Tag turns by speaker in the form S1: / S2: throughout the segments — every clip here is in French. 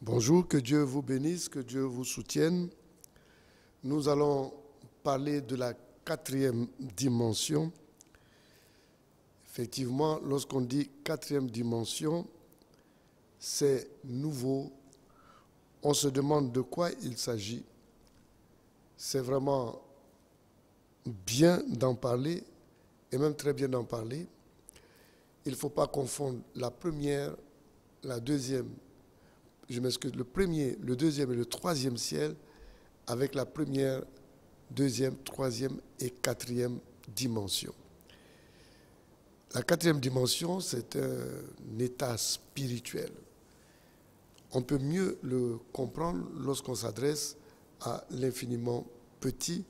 S1: Bonjour, que Dieu vous bénisse, que Dieu vous soutienne. Nous allons parler de la quatrième dimension. Effectivement, lorsqu'on dit quatrième dimension, c'est nouveau. On se demande de quoi il s'agit. C'est vraiment bien d'en parler, et même très bien d'en parler. Il ne faut pas confondre la première, la deuxième, je m'excuse, le premier, le deuxième et le troisième ciel avec la première, deuxième, troisième et quatrième dimension. La quatrième dimension, c'est un état spirituel. On peut mieux le comprendre lorsqu'on s'adresse à l'infiniment petit,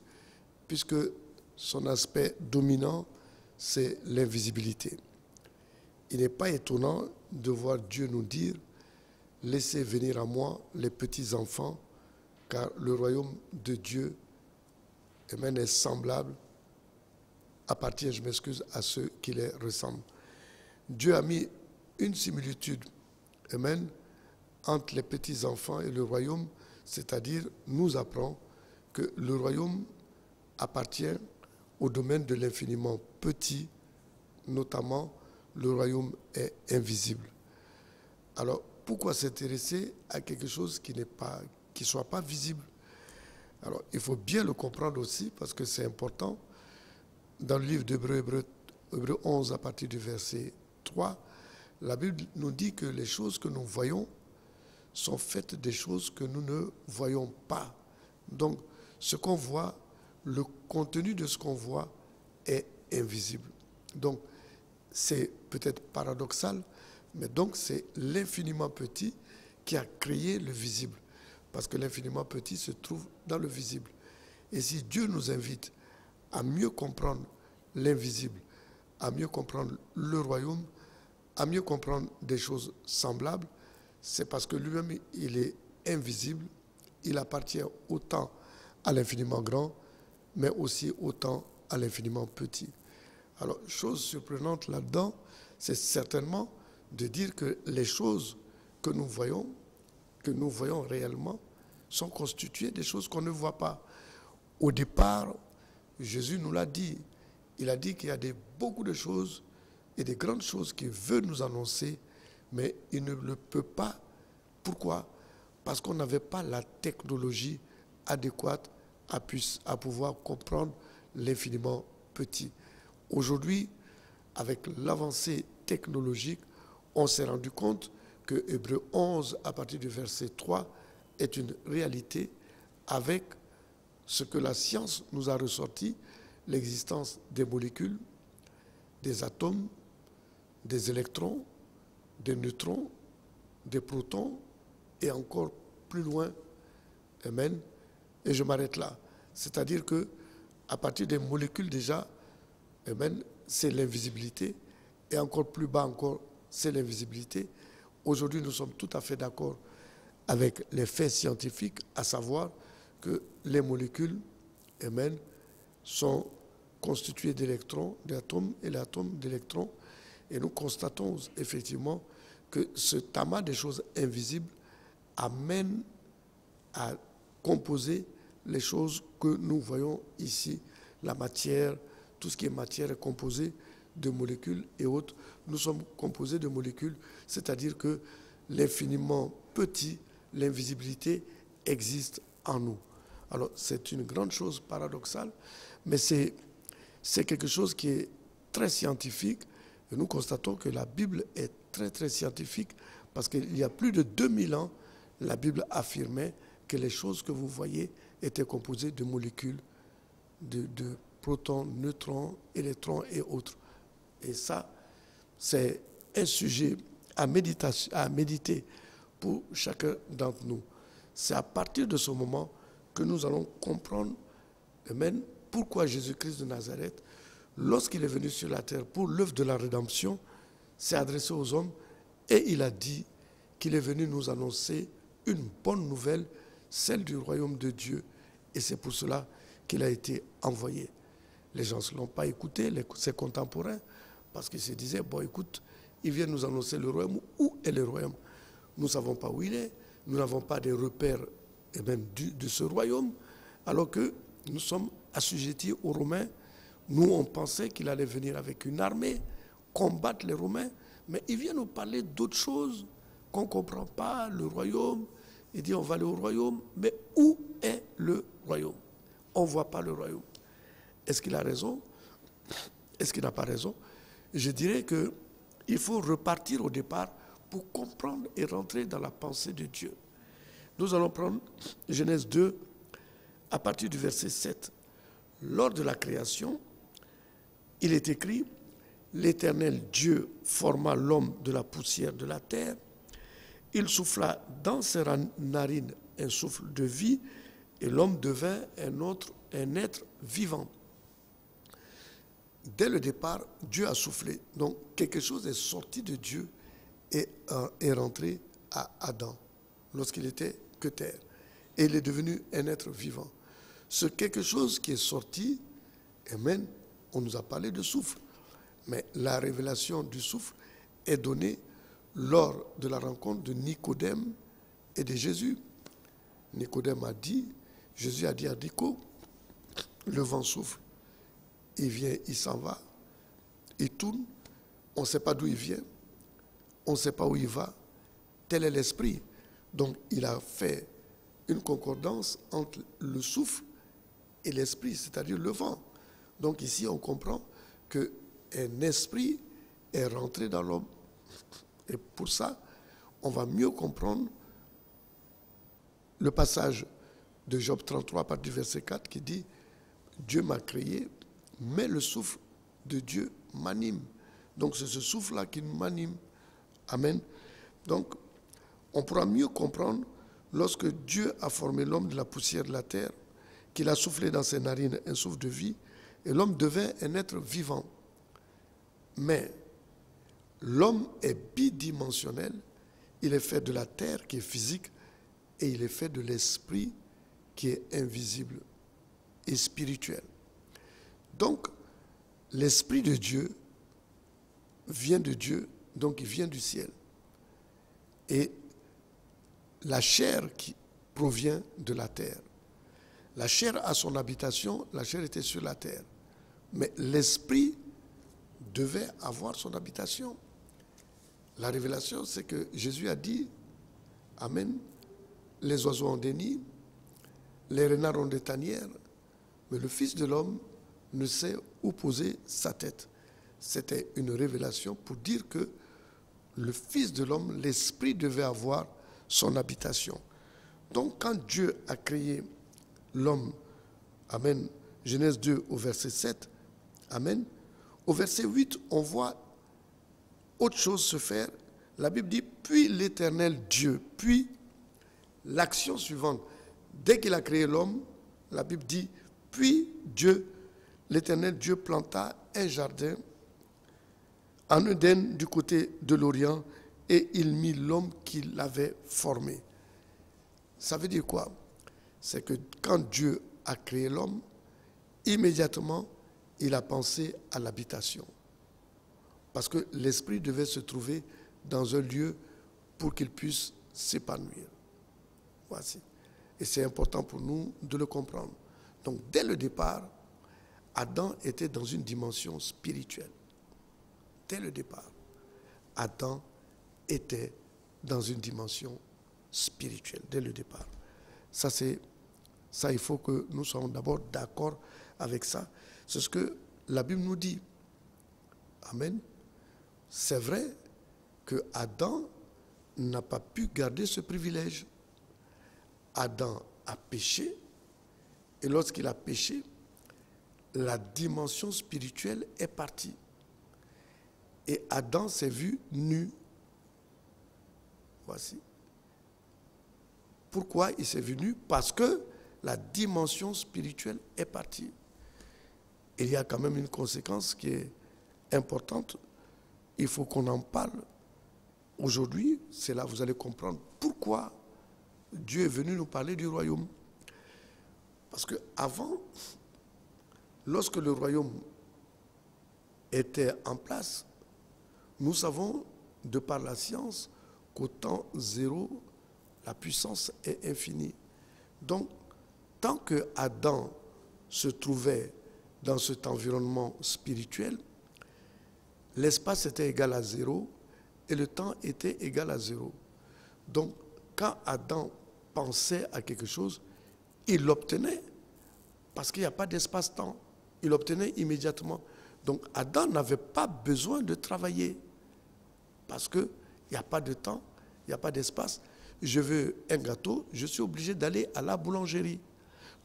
S1: puisque son aspect dominant, c'est l'invisibilité. Il n'est pas étonnant de voir Dieu nous dire « Laissez venir à moi les petits enfants, car le royaume de Dieu est semblable, appartient, je m'excuse, à ceux qui les ressemblent. » Dieu a mis une similitude, amen, entre les petits enfants et le royaume, c'est-à-dire nous apprend que le royaume appartient au domaine de l'infiniment petit, notamment le royaume est invisible. Alors, pourquoi s'intéresser à quelque chose qui ne soit pas visible? Alors, il faut bien le comprendre aussi, parce que c'est important. Dans le livre d'Hébreux 11, à partir du verset 3, la Bible nous dit que les choses que nous voyons sont faites des choses que nous ne voyons pas. Donc, ce qu'on voit, le contenu de ce qu'on voit est invisible. Donc, c'est peut-être paradoxal, mais donc c'est l'infiniment petit qui a créé le visible. Parce que l'infiniment petit se trouve dans le visible. Et si Dieu nous invite à mieux comprendre l'invisible, à mieux comprendre le royaume, à mieux comprendre des choses semblables, c'est parce que lui-même, il est invisible, il appartient autant à l'infiniment grand, mais aussi autant à l'infiniment petit. Alors, chose surprenante là-dedans, c'est certainement de dire que les choses que nous voyons réellement, sont constituées des choses qu'on ne voit pas. Au départ, Jésus nous l'a dit. Il a dit qu'il y a beaucoup de choses et des grandes choses qu'il veut nous annoncer, mais il ne le peut pas. Pourquoi? Parce qu'on n'avait pas la technologie adéquate à pouvoir comprendre l'infiniment petit. Aujourd'hui, avec l'avancée technologique, on s'est rendu compte que Hébreux 11, à partir du verset 3, est une réalité avec ce que la science nous a ressorti, l'existence des molécules, des atomes, des électrons, des neutrons, des protons et encore plus loin. Amen. Et je m'arrête là. C'est-à-dire que à partir des molécules déjà, amen, c'est l'invisibilité. Et encore plus bas encore, c'est l'invisibilité. Aujourd'hui, nous sommes tout à fait d'accord avec les faits scientifiques, à savoir que les molécules, amen, sont constituées d'électrons, d'atomes et l'atome d'électrons. Et nous constatons effectivement que ce tamas des choses invisibles amène à composer les choses que nous voyons ici. La matière, tout ce qui est matière est composé de molécules et autres. Nous sommes composés de molécules, c'est-à-dire que l'infiniment petit, l'invisibilité existe en nous. Alors c'est une grande chose paradoxale, mais c'est quelque chose qui est très scientifique. Et nous constatons que la Bible est très très scientifique parce qu'il y a plus de 2000 ans, la Bible affirmait que les choses que vous voyez étaient composées de molécules, de protons, neutrons, électrons et autres. Et ça, c'est un sujet à méditer pour chacun d'entre nous. C'est à partir de ce moment que nous allons comprendre, amen, pourquoi Jésus-Christ de Nazareth, lorsqu'il est venu sur la terre pour l'œuvre de la rédemption, s'est adressé aux hommes et il a dit qu'il est venu nous annoncer une bonne nouvelle, celle du royaume de Dieu. Et c'est pour cela qu'il a été envoyé. Les gens ne l'ont pas écouté, ses contemporains, parce qu'ils se disaient, bon écoute, il vient nous annoncer le royaume. Où est le royaume? Nous ne savons pas où il est. nous n'avons pas des repères et même de ce royaume, alors que nous sommes assujettis aux Romains. Nous, on pensait qu'il allait venir avec une armée, combattre les Romains, mais il vient nous parler d'autres choses qu'on ne comprend pas, le royaume. Il dit on va aller au royaume, mais où est le royaume? On ne voit pas le royaume. Est-ce qu'il a raison? Est-ce qu'il n'a pas raison? Je dirais qu'il faut repartir au départ pour comprendre et rentrer dans la pensée de Dieu. Nous allons prendre Genèse 2 à partir du verset 7. Lors de la création, il est écrit « L'Éternel Dieu forma l'homme de la poussière de la terre. Il souffla dans ses narines un souffle de vie et l'homme devint un être vivant. » Dès le départ, Dieu a soufflé. Donc, quelque chose est sorti de Dieu et est rentré à Adam lorsqu'il était que terre. Et il est devenu un être vivant. Ce quelque chose qui est sorti, amen, on nous a parlé de souffle. Mais la révélation du souffle est donnée lors de la rencontre de Nicodème et de Jésus. Nicodème a dit, Jésus a dit à Nico, le vent souffle. Il vient, il s'en va, il tourne, on ne sait pas d'où il vient, on ne sait pas où il va. Tel est l'esprit. Donc il a fait une concordance entre le souffle et l'esprit, c'est-à-dire le vent. Donc ici on comprend qu'un esprit est rentré dans l'homme. Et pour ça, on va mieux comprendre le passage de Job 33 à partir du verset 4 qui dit « Dieu m'a créé, mais le souffle de Dieu m'anime. » Donc c'est ce souffle-là qui m'anime. Amen. Donc on pourra mieux comprendre lorsque Dieu a formé l'homme de la poussière de la terre, qu'il a soufflé dans ses narines un souffle de vie, et l'homme devint un être vivant. Mais l'homme est bidimensionnel, il est fait de la terre qui est physique, et il est fait de l'esprit qui est invisible et spirituel. Donc, l'Esprit de Dieu vient de Dieu, donc il vient du ciel. Et la chair qui provient de la terre. La chair a son habitation, la chair était sur la terre. Mais l'Esprit devait avoir son habitation. La révélation, c'est que Jésus a dit, Amen, les oiseaux ont des nids, les renards ont des tanières, mais le Fils de l'homme ne sait où poser sa tête. C'était une révélation pour dire que le Fils de l'homme, l'Esprit devait avoir son habitation. Donc quand Dieu a créé l'homme, Amen, Genèse 2 au verset 7, Amen, au verset 8, on voit autre chose se faire. La Bible dit, puis l'Éternel Dieu, puis l'action suivante. Dès qu'il a créé l'homme, la Bible dit, puis Dieu, l'Éternel Dieu planta un jardin en Éden du côté de l'Orient et il mit l'homme qu'il avait formé. Ça veut dire quoi? C'est que quand Dieu a créé l'homme, immédiatement, il a pensé à l'habitation. Parce que l'esprit devait se trouver dans un lieu pour qu'il puisse s'épanouir. Voici. Et c'est important pour nous de le comprendre. Donc, dès le départ, Adam était dans une dimension spirituelle. Dès le départ, Adam était dans une dimension spirituelle, dès le départ. Ça, il faut que nous soyons d'abord d'accord avec ça. C'est ce que la Bible nous dit. Amen. C'est vrai que Adam n'a pas pu garder ce privilège. Adam a péché, et lorsqu'il a péché, la dimension spirituelle est partie. Et Adam s'est vu nu. Voici. Pourquoi il s'est vu nu? Parce que la dimension spirituelle est partie. Il y a quand même une conséquence qui est importante. Il faut qu'on en parle. Aujourd'hui, c'est là que vous allez comprendre pourquoi Dieu est venu nous parler du royaume. Parce qu'avant, lorsque le royaume était en place, nous savons, de par la science, qu'au temps zéro, La puissance est infinie. Donc, tant que Adam se trouvait dans cet environnement spirituel, l'espace était égal à 0 et le temps était égal à 0. Donc, quand Adam pensait à quelque chose, il l'obtenait parce qu'il n'y a pas d'espace-temps. Il l'obtenait immédiatement. Donc, Adam n'avait pas besoin de travailler parce qu'il n'y a pas de temps, il n'y a pas d'espace. Je veux un gâteau, je suis obligé d'aller à la boulangerie.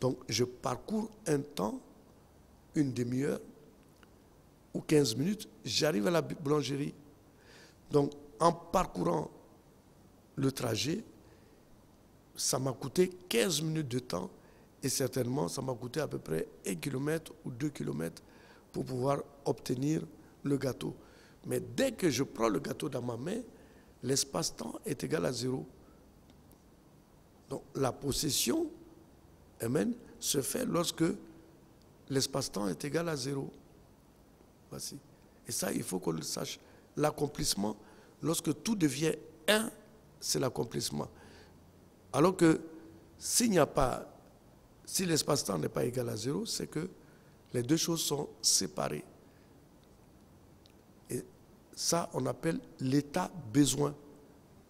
S1: Donc, je parcours un temps, une demi-heure ou 15 minutes, j'arrive à la boulangerie. Donc, en parcourant le trajet, ça m'a coûté 15 minutes de temps et certainement, ça m'a coûté à peu près 1 km ou 2 km pour pouvoir obtenir le gâteau. Mais dès que je prends le gâteau dans ma main, l'espace-temps est égal à 0. Donc, la possession, amen, se fait lorsque l'espace-temps est égal à 0. Voici. Et ça, il faut qu'on le sache. L'accomplissement, lorsque tout devient 1, c'est l'accomplissement. Alors que s'il n'y a pas, si l'espace-temps n'est pas égal à 0, c'est que les deux choses sont séparées. Et ça, on appelle l'état besoin.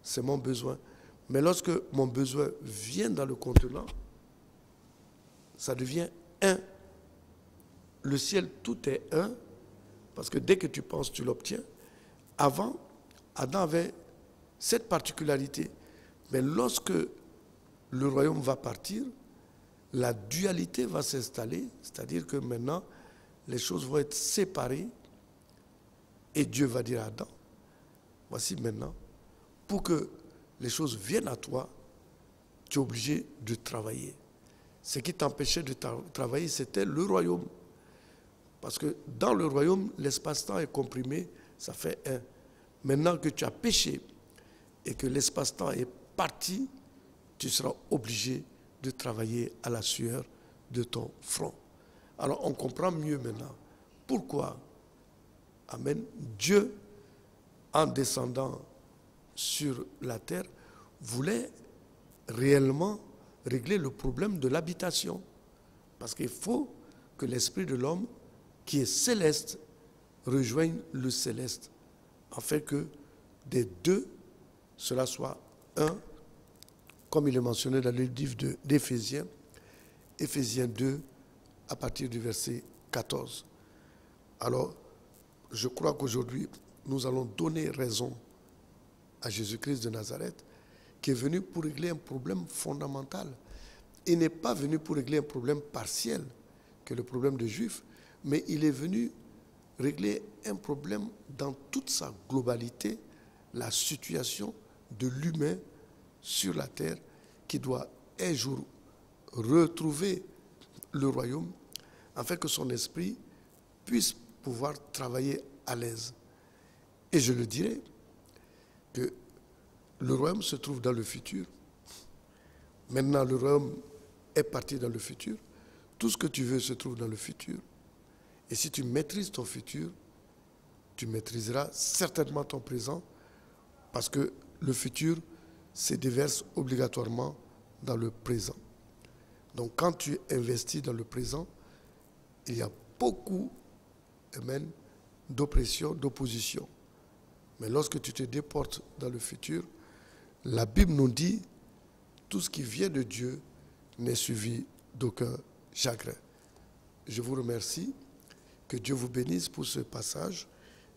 S1: C'est mon besoin. Mais lorsque mon besoin vient dans le contenant, ça devient 1. Le ciel, tout est 1, parce que dès que tu penses, tu l'obtiens. Avant, Adam avait cette particularité. Mais lorsque le royaume va partir, la dualité va s'installer, c'est-à-dire que maintenant, les choses vont être séparées et Dieu va dire à Adam, voici maintenant, pour que les choses viennent à toi, tu es obligé de travailler. Ce qui t'empêchait de travailler, c'était le royaume. Parce que dans le royaume, l'espace-temps est comprimé, ça fait 1. Maintenant que tu as péché et que l'espace-temps est parti, tu seras obligé de travailler à la sueur de ton front. Alors on comprend mieux maintenant pourquoi, amen, Dieu, en descendant sur la terre, voulait réellement régler le problème de l'habitation. Parce qu'il faut que l'esprit de l'homme, qui est céleste, rejoigne le céleste, afin que des deux, cela soit un, comme il est mentionné dans le livre d'Éphésiens, Éphésiens 2, à partir du verset 14. Alors, je crois qu'aujourd'hui, nous allons donner raison à Jésus-Christ de Nazareth, qui est venu pour régler un problème fondamental. Il n'est pas venu pour régler un problème partiel, que le problème des Juifs, mais il est venu régler un problème dans toute sa globalité, la situation de l'humain sur la terre, qui doit un jour retrouver le royaume, afin que son esprit puisse pouvoir travailler à l'aise. Et je le dirais, que le royaume se trouve dans le futur. Maintenant, le royaume est parti dans le futur. Tout ce que tu veux se trouve dans le futur. Et si tu maîtrises ton futur, tu maîtriseras certainement ton présent, parce que le futur se déverse obligatoirement dans le présent. Donc quand tu investis dans le présent, il y a beaucoup, amen, d'oppression, d'opposition. Mais lorsque tu te déportes dans le futur, la Bible nous dit, tout ce qui vient de Dieu n'est suivi d'aucun chagrin. Je vous remercie, que Dieu vous bénisse pour ce passage,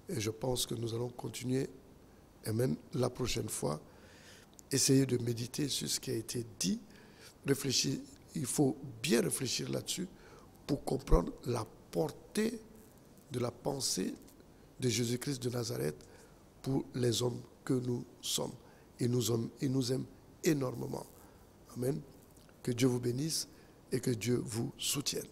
S1: et je pense que nous allons continuer, amen, la prochaine fois. Essayez de méditer sur ce qui a été dit, réfléchir, il faut bien réfléchir là-dessus pour comprendre la portée de la pensée de Jésus-Christ de Nazareth pour les hommes que nous sommes. Il nous aime énormément. Amen. Que Dieu vous bénisse et que Dieu vous soutienne.